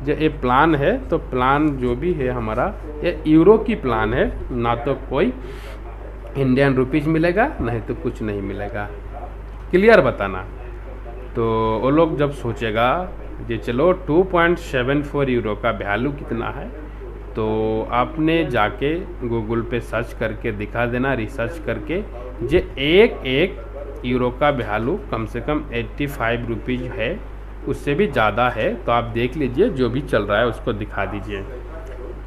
जो ये प्लान है, तो प्लान जो भी है हमारा ये यूरो की प्लान है, ना तो कोई इंडियन रुपीज़ मिलेगा, नहीं तो कुछ नहीं मिलेगा। क्लियर बताना। तो वो लोग जब सोचेगा कि चलो 2.74 यूरो का वैल्यू कितना है, तो आपने जाके गूगल पे सर्च करके दिखा देना, रिसर्च करके, जो एक यूरो का वैल्यू कम से कम 85 रुपीज़ है, उससे भी ज़्यादा है। तो आप देख लीजिए, जो भी चल रहा है उसको दिखा दीजिए।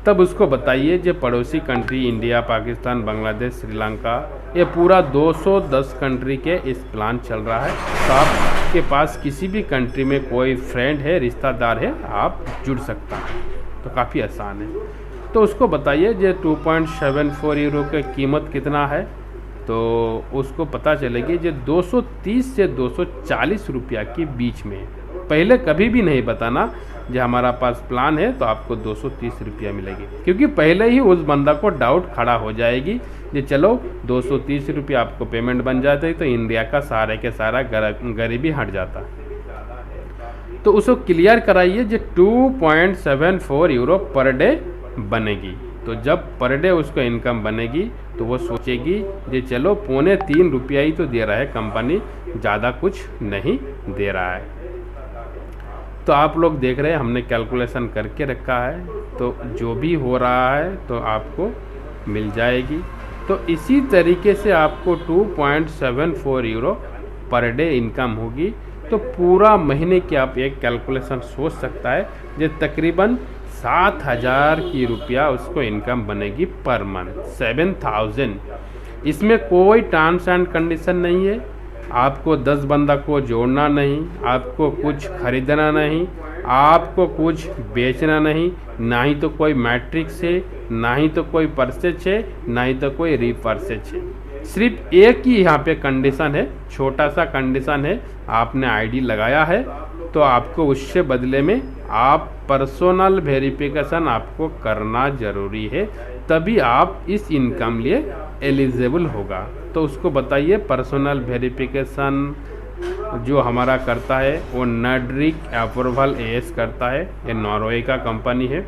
तब उसको बताइए जो पड़ोसी कंट्री इंडिया, पाकिस्तान, बांग्लादेश, श्रीलंका, ये पूरा 210 कंट्री के इस प्लान चल रहा है। तो आपके पास किसी भी कंट्री में कोई फ्रेंड है, रिश्तेदार है, आप जुड़ सकता है। तो काफ़ी आसान है। तो उसको बताइए जो 2.74 यूरो की कीमत कितना है, तो उसको पता चलेगी जो 230 से 240 रुपया के बीच में। पहले कभी भी नहीं बताना जो हमारा पास प्लान है तो आपको 230 रुपया मिलेगी, क्योंकि पहले ही उस बंदा को डाउट खड़ा हो जाएगी कि चलो 230 रुपया आपको पेमेंट बन जाता है, तो इंडिया का सारे के सारा गरीबी हट जाता। तो उसको क्लियर कराइए जो 2.74 यूरो पर डे बनेगी। तो जब पर डे उसको इनकम बनेगी तो वो सोचेगी कि चलो 2.25 रुपया ही तो दे रहा है कंपनी, ज़्यादा कुछ नहीं दे रहा है। तो आप लोग देख रहे हैं, हमने कैलकुलेशन करके रखा है, तो जो भी हो रहा है तो आपको मिल जाएगी। तो इसी तरीके से आपको 2.74 यूरो पर डे इनकम होगी। तो पूरा महीने की आप एक कैलकुलेशन सोच सकता है, जो तकरीबन 7,000 की रुपया उसको इनकम बनेगी पर मंथ, 7,000। इसमें कोई टर्म्स एंड कंडीशन नहीं है, आपको 10 बंदा को जोड़ना नहीं, आपको कुछ खरीदना नहीं, आपको कुछ बेचना नहीं, ना ही तो कोई मैट्रिक्स है, ना ही तो कोई परचेज है, ना ही तो कोई रिपर्चेज है। सिर्फ एक ही यहाँ पे कंडीशन है, छोटा सा कंडीशन है, आपने आईडी लगाया है तो आपको उससे बदले में आप पर्सनल वेरिफिकेशन आपको करना ज़रूरी है, तभी आप इस इनकम लिए एलिजिबल होगा। तो उसको बताइए पर्सनल वेरिफिकेशन जो हमारा करता है वो नॉर्डिक अप्रूवल एएस करता है, ये नॉर्वे का कंपनी है।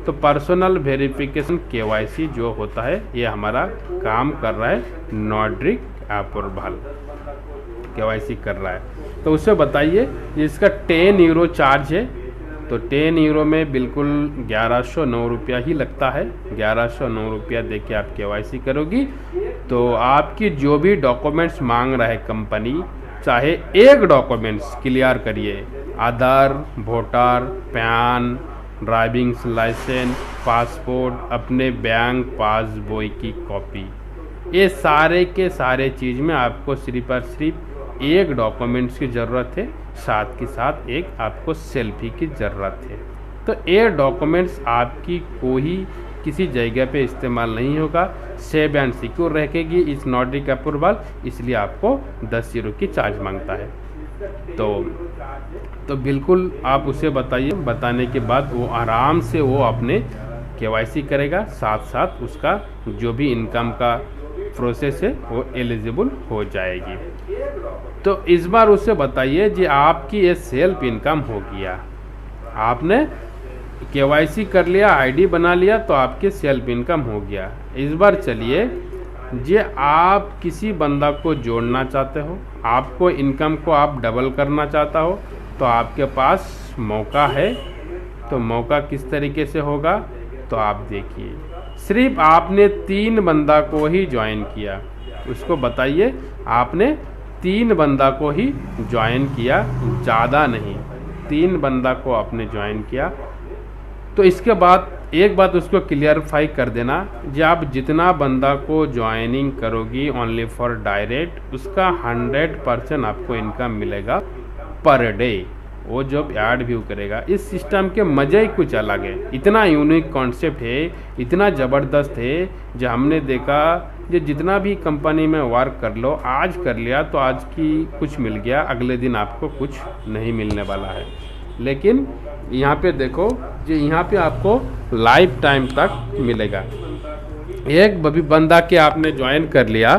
तो पर्सनल वेरिफिकेशन केवाईसी जो होता है ये हमारा काम कर रहा है नॉर्डिक अप्रूवल, केवाईसी कर रहा है। तो उससे बताइए इसका 10 यूरो चार्ज है, तो 10 यूरो में बिल्कुल 1109 रुपया ही लगता है। 1109 रुपया दे के आप केवाईसी करोगी तो आपकी जो भी डॉक्यूमेंट्स मांग रहा है कंपनी, चाहे एक डॉक्यूमेंट्स क्लियर करिए, Aadhaar, voter, PAN, driving licence, passport, अपने बैंक पासबुक की कॉपी, ये सारे के सारे चीज़ में आपको सिर्फ और सिर्फ एक डॉक्यूमेंट्स की ज़रूरत है, साथ के साथ एक आपको सेल्फी की ज़रूरत है। तो ये डॉक्यूमेंट्स आपकी कोई किसी जगह पे इस्तेमाल नहीं होगा, सेव एंड सिक्योर रहेगी इस नॉर्डिक अप्रूवल, इसलिए आपको 10 यूरो की चार्ज मांगता है। तो बिल्कुल आप उसे बताइए, बताने के बाद वो आराम से वो अपने केवाईसी करेगा, साथ साथ उसका जो भी इनकम का प्रोसेस है वो एलिजिबल हो जाएगी। तो इस बार उससे बताइए जी आपकी ये सेल्फ इनकम हो गया, आपने केवाईसी कर लिया, आईडी बना लिया, तो आपके सेल्फ इनकम हो गया। इस बार चलिए जी आप किसी बंदा को जोड़ना चाहते हो, आपको इनकम को आप डबल करना चाहता हो, तो आपके पास मौका है। तो मौका किस तरीके से होगा, तो आप देखिए, सिर्फ आपने 3 बंदा को ही ज्वाइन किया, उसको बताइए आपने 3 बंदा को ही ज्वाइन किया, ज़्यादा नहीं, 3 बंदा को आपने ज्वाइन किया। तो इसके बाद एक बात उसको क्लियरफाई कर देना, जब आप जितना बंदा को ज्वाइनिंग करोगी ओनली फॉर डायरेक्ट, उसका 100% आपको इनकम मिलेगा पर डे। वो जब ऐड व्यू करेगा, इस सिस्टम के मज़े ही कुछ अलग है, इतना यूनिक कॉन्सेप्ट है, इतना ज़बरदस्त है, जो हमने देखा जो जितना भी कंपनी में वर्क कर लो, आज कर लिया तो आज की कुछ मिल गया, अगले दिन आपको कुछ नहीं मिलने वाला है। लेकिन यहाँ पे देखो जो यहाँ पे आपको लाइफ टाइम तक मिलेगा। एक बंदा के आपने ज्वाइन कर लिया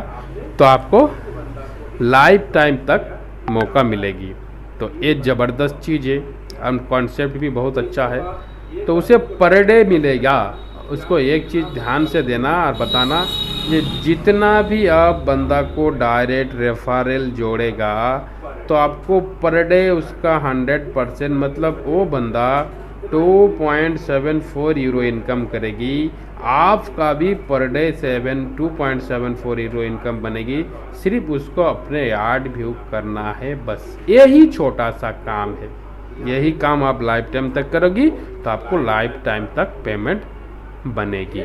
तो आपको लाइफ टाइम तक मौका मिलेगी। तो ये ज़बरदस्त चीज़ है। कॉन्सेप्ट भी बहुत अच्छा है। तो उसे पर डे मिलेगा। उसको एक चीज़ ध्यान से देना और बताना, ये जितना भी आप बंदा को डायरेक्ट रेफरल जोड़ेगा तो आपको पर डे उसका 100% मतलब वो बंदा 2.74 यूरो इनकम करेगी, आपका भी पर डे 2.74 यूरो इनकम बनेगी। सिर्फ उसको अपने यार्ड व्यू करना है, बस यही छोटा सा काम है। यही काम आप लाइफ टाइम तक करोगी तो आपको लाइफ टाइम तक पेमेंट बनेगी।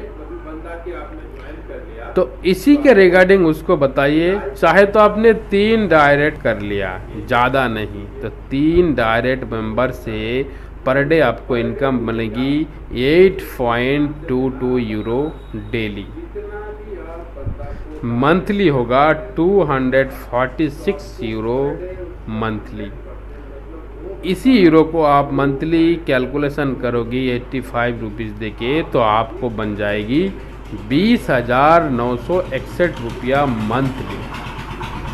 तो इसी के रिगार्डिंग उसको बताइए। चाहे तो आपने 3 डायरेक्ट कर लिया, ज़्यादा नहीं, तो 3 डायरेक्ट मेंबर से पर डे आपको इनकम बनेगी 8.22 यूरो डेली। मंथली होगा 246 यूरो मंथली। इसी यूरो को आप मंथली कैलकुलेशन करोगी 85 रुपीज़ देके तो आपको बन जाएगी 20,961 रुपया मंथली।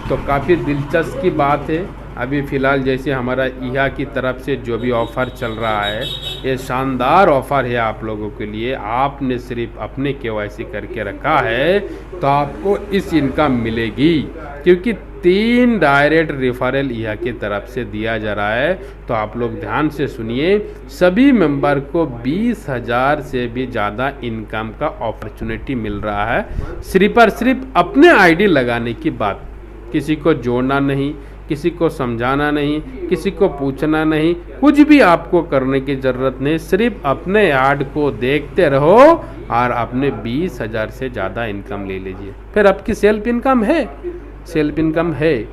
तो काफ़ी दिलचस्प की बात है। अभी फ़िलहाल जैसे हमारा इहा की तरफ से जो भी ऑफ़र चल रहा है, ये शानदार ऑफ़र है आप लोगों के लिए। आपने सिर्फ अपने KYC करके रखा है तो आपको इस इनकम मिलेगी, क्योंकि 3 डायरेक्ट रेफरल इहा की तरफ से दिया जा रहा है। तो आप लोग ध्यान से सुनिए, सभी मेंबर को 20,000 से भी ज़्यादा इनकम का अपॉर्चुनिटी मिल रहा है, सिर्फ और सिर्फ अपने आईडी लगाने की बात। किसी को जोड़ना नहीं, किसी को समझाना नहीं, किसी को पूछना नहीं, कुछ भी आपको करने की ज़रूरत नहीं। सिर्फ अपने यार्ड को देखते रहो और अपने 20,000 से ज़्यादा इनकम ले लीजिए। फिर आपकी सेल्फ इनकम है, सेल्फ इनकम है।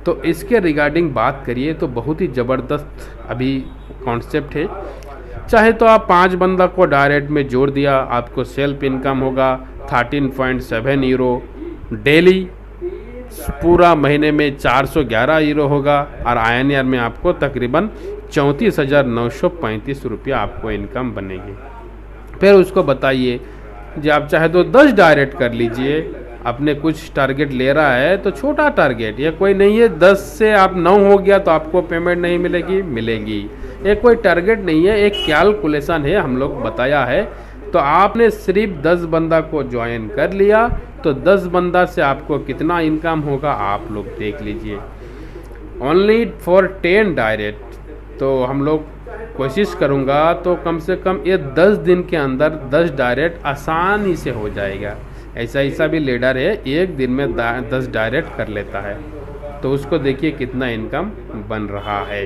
तो इसके रिगार्डिंग बात करिए तो बहुत ही ज़बरदस्त अभी कॉन्सेप्ट है। चाहे तो आप 5 बंदा को डायरेक्ट में जोड़ दिया, आपको सेल्फ इनकम होगा 13.7 यूरो डेली। पूरा महीने में 411 यूरो होगा और INR में आपको तकरीबन 34,935 रुपया आपको इनकम बनेगी। फिर उसको बताइए जी आप चाहे तो 10 डायरेक्ट कर लीजिए। अपने कुछ टारगेट ले रहा है तो छोटा टारगेट, ये कोई नहीं है 10 से आप 9 हो गया तो आपको पेमेंट नहीं मिलेगी, मिलेगी। ये कोई टारगेट नहीं है, एक कैलकुलेशन है, हम लोग बताया है। तो आपने सिर्फ 10 बंदा को ज्वाइन कर लिया तो 10 बंदा से आपको कितना इनकम होगा आप लोग देख लीजिए। Only for 10 direct. तो हम लोग कोशिश करूँगा तो कम से कम ये 10 दिन के अंदर 10 डायरेक्ट आसानी से हो जाएगा। ऐसा भी लीडर है, एक दिन में 10 डायरेक्ट कर लेता है, तो उसको देखिए कितना इनकम बन रहा है।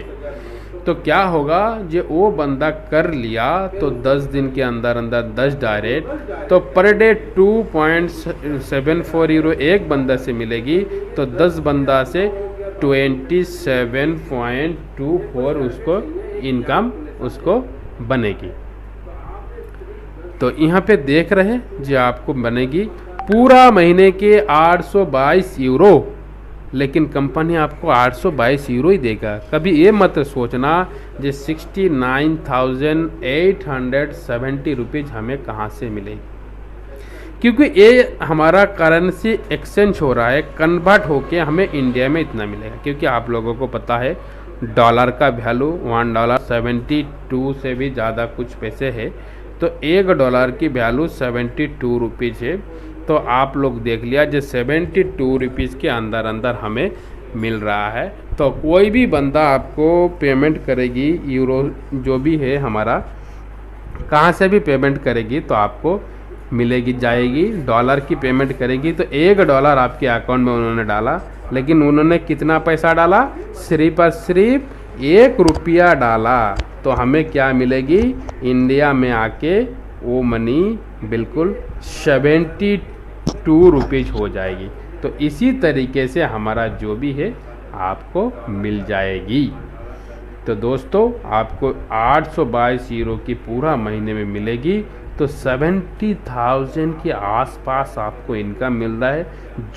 तो क्या होगा, जो वो बंदा कर लिया तो 10 दिन के अंदर 10 डायरेक्ट, तो पर डे 2.74 यूरो एक बंदा से मिलेगी। तो 10 बंदा से 27.24 उसको इनकम उसको बनेगी। तो यहाँ पे देख रहे हैं जो आपको बनेगी पूरा महीने के 822 यूरो, लेकिन कंपनी आपको 822 यूरो ही देगा। कभी ये मत सोचना जो 69,870 रुपीज़ हमें कहाँ से मिलेगी, क्योंकि ये हमारा करेंसी एक्सचेंज हो रहा है, कन्वर्ट होके हमें इंडिया में इतना मिलेगा। क्योंकि आप लोगों को पता है डॉलर का वैल्यू $1.72 से भी ज़्यादा कुछ पैसे है, तो $1 की वैल्यू 72 रुपीज़ है। तो आप लोग देख लिया जो 72 रुपीज़ के अंदर हमें मिल रहा है। तो कोई भी बंदा आपको पेमेंट करेगी, यूरो जो भी है हमारा, कहाँ से भी पेमेंट करेगी तो आपको मिलेगी जाएगी। डॉलर की पेमेंट करेगी तो $1 आपके अकाउंट में उन्होंने डाला, लेकिन उन्होंने कितना पैसा डाला, सिर्फ और सिर्फ ₹1 डाला। तो हमें क्या मिलेगी, इंडिया में आके वो मनी बिल्कुल 72 रुपीज़ हो जाएगी। तो इसी तरीके से हमारा जो भी है आपको मिल जाएगी। तो दोस्तों आपको 822 यूरो की पूरा महीने में मिलेगी, तो 70,000 के आसपास आपको इनकम मिल रहा है।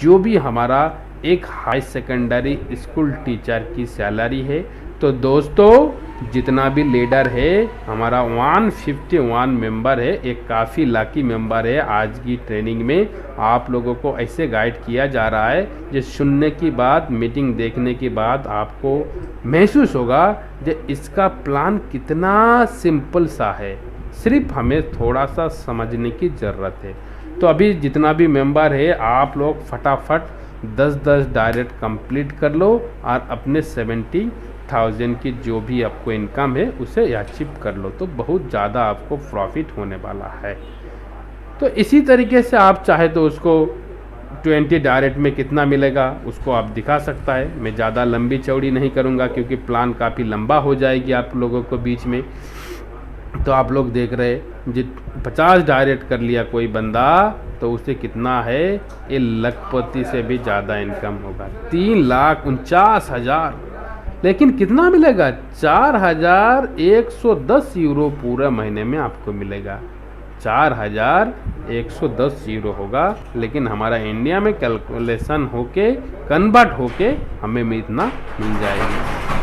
जो भी हमारा एक हाई सेकेंडरी स्कूल टीचर की सैलरी है तो दोस्तों जितना भी लीडर है हमारा 151 मेंबर है, एक काफ़ी लाकी मेंबर है। आज की ट्रेनिंग में आप लोगों को ऐसे गाइड किया जा रहा है जो सुनने की बाद, मीटिंग देखने के बाद आपको महसूस होगा कि इसका प्लान कितना सिंपल सा है, सिर्फ हमें थोड़ा सा समझने की ज़रूरत है। तो अभी जितना भी मेंबर है आप लोग फटाफट 10-10 डायरेक्ट कंप्लीट कर लो और अपने 70,000 की जो भी आपको इनकम है उसे अचीव कर लो, तो बहुत ज़्यादा आपको प्रॉफिट होने वाला है। तो इसी तरीके से आप चाहे तो उसको 20 डायरेक्ट में कितना मिलेगा उसको आप दिखा सकता है। मैं ज़्यादा लंबी चौड़ी नहीं करूँगा क्योंकि प्लान काफ़ी लंबा हो जाएगी आप लोगों को बीच में। तो आप लोग देख रहे जी 50 डायरेक्ट कर लिया कोई बंदा तो उसे कितना है, ये लखपति से भी ज़्यादा इनकम होगा, 3,49,000। लेकिन कितना मिलेगा, 4,110 यूरो पूरे महीने में आपको मिलेगा। 4,110 यूरो होगा, लेकिन हमारा इंडिया में कैलकुलेशन होके कन्वर्ट होके हमें इतना मिल जाएगी।